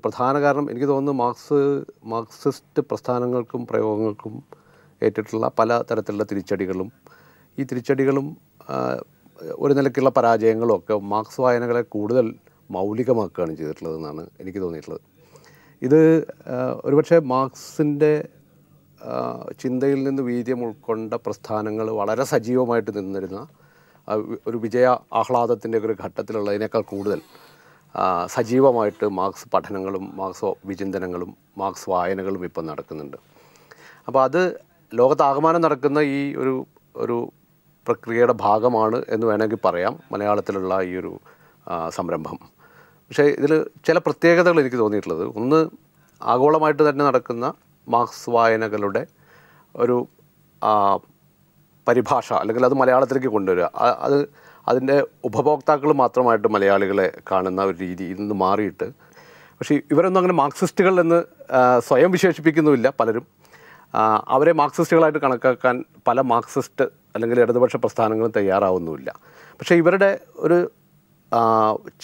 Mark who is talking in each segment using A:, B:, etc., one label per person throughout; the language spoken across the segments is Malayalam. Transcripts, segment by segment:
A: പ്രധാന കാരണം എനിക്ക് തോന്നുന്നു മാർക്സിസ്റ്റ് പ്രസ്ഥാനങ്ങൾക്കും പ്രയോഗങ്ങൾക്കും ഏറ്റിട്ടുള്ള പല തരത്തിലുള്ള തിരിച്ചടികളും ഈ തിരിച്ചടികളും ഒരു നിലയ്ക്കുള്ള പരാജയങ്ങളും ഒക്കെ മാർക്സ് വായനകളെ കൂടുതൽ മൗലികമാക്കുകയാണ് ചെയ്തിട്ടുള്ളതെന്നാണ് എനിക്ക് തോന്നിയിട്ടുള്ളത്. ഇത് ഒരുപക്ഷെ മാർക്സിൻ്റെ ചിന്തയിൽ നിന്ന് വീര്യം ഉൾക്കൊണ്ട പ്രസ്ഥാനങ്ങൾ വളരെ സജീവമായിട്ട് നിന്നിരുന്ന ഒരു വിജയ ആഹ്ലാദത്തിൻ്റെ ഒരു ഘട്ടത്തിലുള്ളതിനേക്കാൾ കൂടുതൽ സജീവമായിട്ട് മാർക്സ് പഠനങ്ങളും മാർക്സ് വിചിന്തനങ്ങളും മാർക്സ് വായനകളും ഇപ്പം നടക്കുന്നുണ്ട്. അപ്പോൾ അത് ലോകത്താകമാനം നടക്കുന്ന ഈ ഒരു പ്രക്രിയയുടെ ഭാഗമാണ് എന്ന് വേണമെങ്കിൽ പറയാം മലയാളത്തിലുള്ള ഈ ഒരു സംരംഭം. പക്ഷേ ഇതിൽ ചില പ്രത്യേകതകൾ എനിക്ക് തോന്നിയിട്ടുള്ളത്, ഒന്ന് ആഗോളമായിട്ട് തന്നെ നടക്കുന്ന മാർക്സ് വായനകളുടെ ഒരു പരിഭാഷ അല്ലെങ്കിൽ അത് മലയാളത്തിലേക്ക് കൊണ്ടുവരിക, അതിൻ്റെ ഉപഭോക്താക്കൾ മാത്രമായിട്ട് മലയാളികളെ കാണുന്ന ഒരു രീതിയിൽ നിന്ന് മാറിയിട്ട്, പക്ഷേ ഇവരൊന്നും അങ്ങനെ മാർക്സിസ്റ്റുകൾ എന്ന് സ്വയം വിശേഷിപ്പിക്കുന്നുമില്ല പലരും. അവരെ മാർക്സിസ്റ്റുകളായിട്ട് കണക്കാക്കാൻ പല മാർക്സിസ്റ്റ് അല്ലെങ്കിൽ ഇടതുപക്ഷ പ്രസ്ഥാനങ്ങളും തയ്യാറാവുന്നുമില്ല. പക്ഷേ ഇവരുടെ ഒരു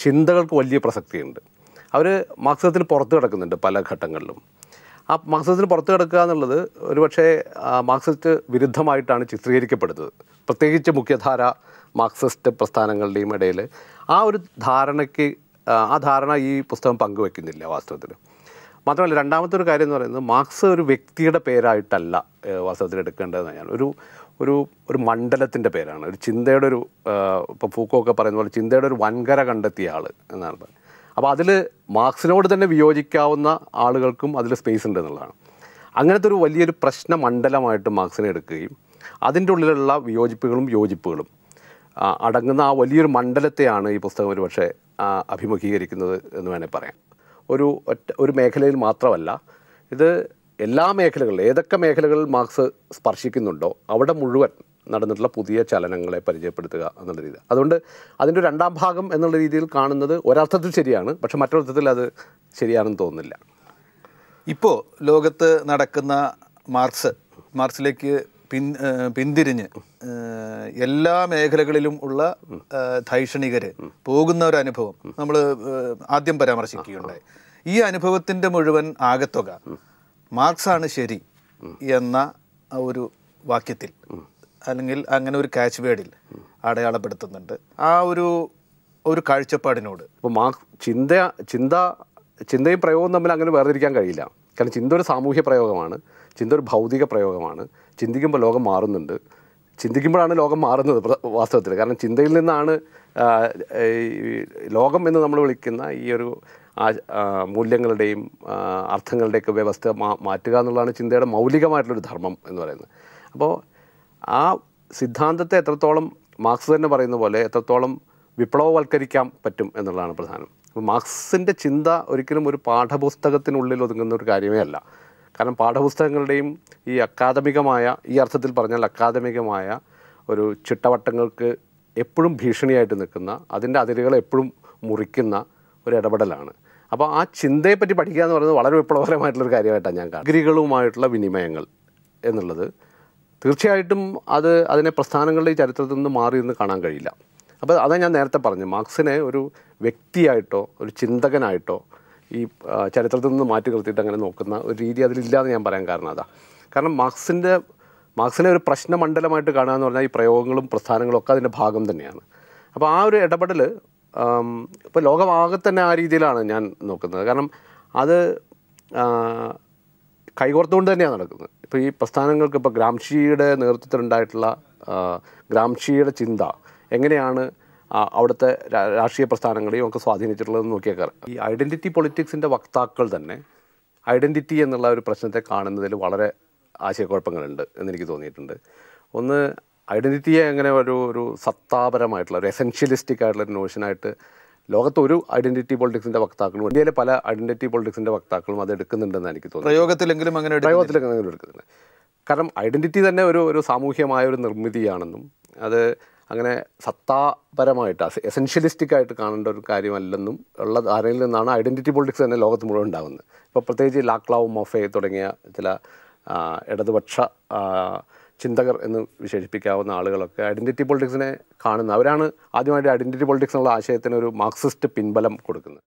A: ചിന്തകൾക്ക് വലിയ പ്രസക്തിയുണ്ട്. അവർ മാർക്സിസത്തിന് പുറത്ത് കിടക്കുന്നുണ്ട് പല ഘട്ടങ്ങളിലും. ആ മാർക്സിസത്തിന് പുറത്ത് കിടക്കുക എന്നുള്ളത് ഒരുപക്ഷെ മാർക്സിസ്റ്റ് വിരുദ്ധമായിട്ടാണ് ചിത്രീകരിക്കപ്പെടുന്നത്. പ്രത്യേകിച്ച് മുഖ്യധാര മാർക്സിസ്റ്റ് പ്രസ്ഥാനങ്ങളുടെയും ഇടയിൽ ആ ഒരു ധാരണ ഈ പുസ്തകം പങ്കുവെക്കുന്നില്ല വാസ്തവത്തിൽ. മാത്രമല്ല, രണ്ടാമത്തെ ഒരു കാര്യം എന്ന് പറയുന്നത്, മാർക്സ് ഒരു വ്യക്തിയുടെ പേരായിട്ടല്ല വാസ്തവത്തിൽ എടുക്കേണ്ടതെന്ന് ഞാൻ ഒരു മണ്ഡലത്തിൻ്റെ പേരാണ്, ഒരു ചിന്തയുടെ ഇപ്പോൾ ഫൂക്കോ ഒക്കെ പറയുന്ന പോലെ ചിന്തയുടെ ഒരു വൻകര കണ്ടെത്തിയ ആൾ എന്നാണ്. അപ്പോൾ അതിൽ മാർക്സിനോട് തന്നെ വിയോജിക്കാവുന്ന ആളുകൾക്കും അതിൽ സ്പേസ് ഉണ്ട് എന്നുള്ളതാണ്. അങ്ങനത്തെ ഒരു വലിയൊരു പ്രശ്ന മണ്ഡലമായിട്ട് മാർക്സിനെ എടുക്കുകയും അതിൻ്റെ ഉള്ളിലുള്ള വിയോജിപ്പുകളും യോജിപ്പുകളും അടങ്ങുന്ന ആ വലിയൊരു മണ്ഡലത്തെയാണ് ഈ പുസ്തകം ഒരു പക്ഷേ അഭിമുഖീകരിക്കുന്നത് എന്ന് വേണമെങ്കിൽ പറയാം. ഒരു മേഖലയിൽ മാത്രമല്ല, ഇത് എല്ലാ മേഖലകളിലും ഏതൊക്കെ മേഖലകളിൽ മാർക്സ് സ്പർശിക്കുന്നുണ്ടോ അവിടെ മുഴുവൻ നടന്നിട്ടുള്ള പുതിയ ചലനങ്ങളെ പരിചയപ്പെടുത്തുക എന്നുള്ള രീതി. അതുകൊണ്ട് അതിൻ്റെ രണ്ടാം ഭാഗം എന്നുള്ള രീതിയിൽ കാണുന്നത് ഒരർത്ഥത്തിൽ ശരിയാണ്, പക്ഷെ മറ്റൊരർത്ഥത്തിൽ അത് ശരിയാണെന്ന് തോന്നുന്നില്ല.
B: ഇപ്പോൾ ലോകത്ത് നടക്കുന്ന മാർക്സിലേക്ക് പിന്തിരിഞ്ഞ് എല്ലാ മേഖലകളിലും ഉള്ള ധൈഷണികർ പോകുന്ന ഒരു അനുഭവം നമ്മൾ ആദ്യം പരാമർശിക്കുകയുണ്ടായി. ഈ അനുഭവത്തിൻ്റെ മുഴുവൻ ആകത്തുക മാർക്സാണ് ശരി എന്ന ഒരു വാക്യത്തിൽ അല്ലെങ്കിൽ അങ്ങനെ ഒരു ക്യാച്ച് വേർഡിൽ അടയാളപ്പെടുത്തുന്നുണ്ട്. ആ ഒരു കാഴ്ചപ്പാടിനോട്
A: ഇപ്പോൾ ചിന്തയും പ്രയോഗവും തമ്മിൽ അങ്ങനെ വേർതിരിക്കാൻ കഴിയില്ല. കാരണം ചിന്ത ഒരു സാമൂഹ്യ പ്രയോഗമാണ്, ചിന്ത ഒരു ഭൗതിക പ്രയോഗമാണ്. ചിന്തിക്കുമ്പോൾ ലോകം മാറുന്നുണ്ട്, ചിന്തിക്കുമ്പോഴാണ് ലോകം മാറുന്നത് വാസ്തവത്തിൽ. കാരണം ചിന്തയിൽ നിന്നാണ് ലോകം എന്ന് നമ്മൾ വിളിക്കുന്ന ഈ ഒരു മൂല്യങ്ങളുടെയും അർത്ഥങ്ങളുടെയൊക്കെ വ്യവസ്ഥ മാറ്റുക എന്നുള്ളതാണ് ചിന്തയുടെ മൗലികമായിട്ടുള്ളൊരു ധർമ്മം എന്ന് പറയുന്നത്. അപ്പോൾ ആ സിദ്ധാന്തത്തെ എത്രത്തോളം മാർക്സ് തന്നെ പറയുന്ന പോലെ എത്രത്തോളം വിപ്ലവവൽക്കരിക്കാൻ പറ്റും എന്നുള്ളതാണ് പ്രധാനം. അപ്പോൾ മാർക്സിൻ്റെ ചിന്ത ഒരിക്കലും ഒരു പാഠപുസ്തകത്തിനുള്ളിൽ ഒതുങ്ങുന്ന ഒരു കാര്യമേ അല്ല. കാരണം പാഠപുസ്തകങ്ങളുടെയും ഈ അർത്ഥത്തിൽ പറഞ്ഞാൽ അക്കാദമികമായ ഒരു ചിട്ടവട്ടങ്ങൾക്ക് എപ്പോഴും ഭീഷണിയായിട്ട് നിൽക്കുന്ന, അതിൻ്റെ അതിരുകളെ എപ്പോഴും മുറിക്കുന്ന ഒരു ഇടപെടലാണ്. അപ്പോൾ ആ ചിന്തയെപ്പറ്റി പഠിക്കുക എന്ന് പറയുന്നത് വളരെ വിപ്ലവകരമായിട്ടുള്ളൊരു കാര്യമായിട്ടാണ് ഞാൻ കാണുന്നത്. ഡിഗ്രികളുമായിട്ടുള്ള വിനിമയങ്ങൾ എന്നുള്ളത് തീർച്ചയായിട്ടും അതിനെ പ്രസ്ഥാനങ്ങളുടെ ഈ ചരിത്രത്തിൽ നിന്ന് മാറി നിന്ന് കാണാൻ കഴിയില്ല. അപ്പോൾ അതാണ് ഞാൻ നേരത്തെ പറഞ്ഞു, മാർക്സിനെ ഒരു വ്യക്തിയായിട്ടോ ഒരു ചിന്തകനായിട്ടോ ഈ ചരിത്രത്തിൽ നിന്ന് മാറ്റി നിർത്തിയിട്ട് അങ്ങനെ നോക്കുന്ന ഒരു രീതി അതിലില്ലാതെ ഞാൻ പറയാൻ കാരണം അതാണ്. കാരണം മാർക്സിനെ ഒരു പ്രശ്നമണ്ഡലമായിട്ട് കാണുക എന്ന് പറഞ്ഞാൽ ഈ പ്രയോഗങ്ങളും പ്രസ്ഥാനങ്ങളും ഒക്കെ അതിൻ്റെ ഭാഗം തന്നെയാണ്. അപ്പോൾ ആ ഒരു ഇടപെടൽ ഇപ്പോൾ ലോകമാകെ തന്നെ ആ രീതിയിലാണ് ഞാൻ നോക്കുന്നത്. കാരണം അത് കൈകോർത്തുകൊണ്ട് തന്നെയാണ് നടക്കുന്നത്. ഇപ്പോൾ ഈ പ്രസ്ഥാനങ്ങൾക്ക് ഇപ്പോൾ ഗ്രാംഷിയുടെ നേതൃത്വത്തിലുണ്ടായിട്ടുള്ള ഗ്രാംഷിയുടെ ചിന്ത എങ്ങനെയാണ് അവിടുത്തെ രാഷ്ട്രീയ പ്രസ്ഥാനങ്ങളെയും ഒക്കെ സ്വാധീനിച്ചിട്ടുള്ളതെന്ന് നോക്കിയേക്കാറ്. ഈ ഐഡൻറ്റിറ്റി പൊളിറ്റിക്സിൻ്റെ വക്താക്കൾ തന്നെ ഐഡൻറ്റിറ്റി എന്നുള്ള ഒരു പ്രശ്നത്തെ കാണുന്നതിൽ വളരെ ആശയക്കുഴപ്പങ്ങളുണ്ട് എന്നെനിക്ക് തോന്നിയിട്ടുണ്ട്. ഒന്ന്, ഐഡൻറ്റിറ്റിയെ എങ്ങനെ ഒരു സത്താപരമായിട്ടുള്ള ഒരു എസെൻഷ്യലിസ്റ്റിക് ആയിട്ടുള്ളൊരു നോഷനായിട്ട് ലോകത്തൊരു ഐഡൻറ്റിറ്റി പൊളിറ്റിക്സിൻ്റെ വക്താക്കളും ഇന്ത്യയിലെ പല ഐഡൻറ്റിറ്റി പൊളിറ്റിക്സിൻ്റെ വക്താക്കളും അത് എടുക്കുന്നുണ്ടെന്ന് എനിക്ക് തോന്നുന്നു.
B: പ്രയോഗത്തിലെങ്കിലും
A: എടുക്കുന്നുണ്ട്. കാരണം ഐഡൻറ്റിറ്റി തന്നെ ഒരു സാമൂഹ്യമായ ഒരു നിർമ്മിതിയാണെന്നും അത് അങ്ങനെ സത്താപരമായിട്ട് എസെൻഷ്യലിസ്റ്റിക്കായിട്ട് കാണേണ്ട ഒരു കാര്യമല്ലെന്നും ഉള്ള ധാരണയിൽ നിന്നാണ് ഐഡൻറ്റിറ്റി പൊളിറ്റിക്സ് തന്നെ ലോകത്ത് മുഴുവൻ ഉണ്ടാകുന്നത്. ഇപ്പോൾ പ്രത്യേകിച്ച് ലാക്ലാവ്, മൊഫെ തുടങ്ങിയ ചില ഇടതുപക്ഷ ചിന്തകർ എന്ന് വിശേഷിപ്പിക്കാവുന്ന ആളുകളൊക്കെ ഐഡൻറ്റിറ്റി പൊളിറ്റിക്സിനെ കാണുന്ന അവരാണ് ആദ്യമായിട്ട് ഐഡൻറ്റിറ്റി പൊളിറ്റിക്സ് എന്നുള്ള ആശയത്തിന് ഒരു മാർക്സിസ്റ്റ് പിൻബലം കൊടുക്കുന്നത്.